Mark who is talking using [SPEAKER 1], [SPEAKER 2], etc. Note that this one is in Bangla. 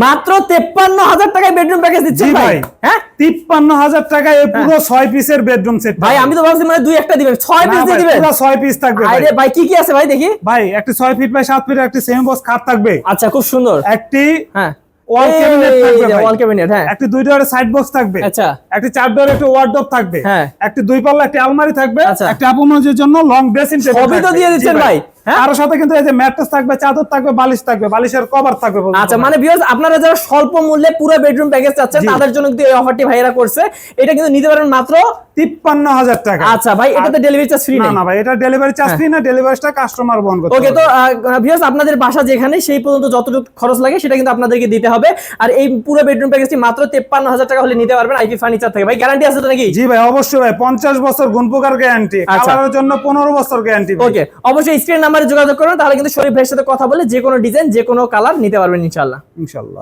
[SPEAKER 1] মাত্র 53,000 টাকায় বেডরুম প্যাকেজ দিচ্ছেন ভাই।
[SPEAKER 2] হ্যাঁ 53,000 টাকায় এই পুরো 6 পিসের বেডরুম সেট।
[SPEAKER 1] ভাই আমি তো ভাবছি মানে দুই একটা দিবেন, 6 পিস দিয়ে দিবেন।
[SPEAKER 2] পুরো 6 পিস থাকবে ভাই।
[SPEAKER 1] আরে ভাই কি কি আছে ভাই দেখি।
[SPEAKER 2] ভাই একটি 6 ফিট বাই 7 ফিট একটি সেমি বক্স খাট থাকবে।
[SPEAKER 1] আচ্ছা খুব সুন্দর।
[SPEAKER 2] একটি
[SPEAKER 1] হ্যাঁ
[SPEAKER 2] ওয়াল ক্যাবিনেট থাকবে ভাই।
[SPEAKER 1] ওয়াল ক্যাবিনেট হ্যাঁ।
[SPEAKER 2] একটি 2 ডোরের সাইড বক্স থাকবে।
[SPEAKER 1] আচ্ছা।
[SPEAKER 2] একটি 4 ডোরের একটি ওয়ার্ডরোব থাকবে।
[SPEAKER 1] হ্যাঁ।
[SPEAKER 2] একটি 2 পাল্লা একটি আলমারি থাকবে।
[SPEAKER 1] আচ্ছা।
[SPEAKER 2] একটি আপমোজের জন্য লং বেসিন টেবিল
[SPEAKER 1] সবই তো দিয়ে দিচ্ছেন ভাই।
[SPEAKER 2] তার সাথে কিন্তু এই যে ম্যাট্রেস থাকবে, চাদর থাকবে, বালিশ থাকবে, বালিশের কভার থাকবে।
[SPEAKER 1] আচ্ছা মানে ভিউয়ার্স আপনারা যারা স্বল্প মূল্যে পুরো বেডরুম প্যাকেজ চাচ্ছেন তাদের জন্য কিন্তু এই অফারটি ভাইরা করছে। এটা কিন্তু নিতে পারেন মাত্র
[SPEAKER 2] 53,000 টাকা।
[SPEAKER 1] আচ্ছা ভাই এটাতে ডেলিভারি চার্জ ফ্রি
[SPEAKER 2] না ভাই এটা ডেলিভারি চার্জ ফ্রি না, ডেলিভারিটা কাস্টমার বহন করতে হবে।
[SPEAKER 1] ওকে তো ভিউয়ার্স আপনাদের বাসা যেখানে সেই পর্যন্ত যতটুকু খরচ লাগে সেটা কিন্তু আপনাদেরকে দিতে হবে। আর এই পুরো বেডরুম প্যাকেজটি মাত্র 53,000 টাকা হলে নিতে পারবেন আইপি ফার্নিচার থেকে। ভাই গ্যারান্টি আছে তো নাকি?
[SPEAKER 2] জি ভাই অবশ্যই ভাই 50 বছর গুণপোকার গ্যারান্টি, কালারের জন্য 15 বছর গ্যারান্টি।
[SPEAKER 1] ওকে অবশ্যই স্ক্রিন নাম্বারে যোগাযোগ করুন, তাহলে কিন্তু শরীফ ভাইয়ের সাথে কথা বলে যে কোনো ডিজাইন যে কোনো কালার নিতে পারবেন ইনশাআল্লাহ।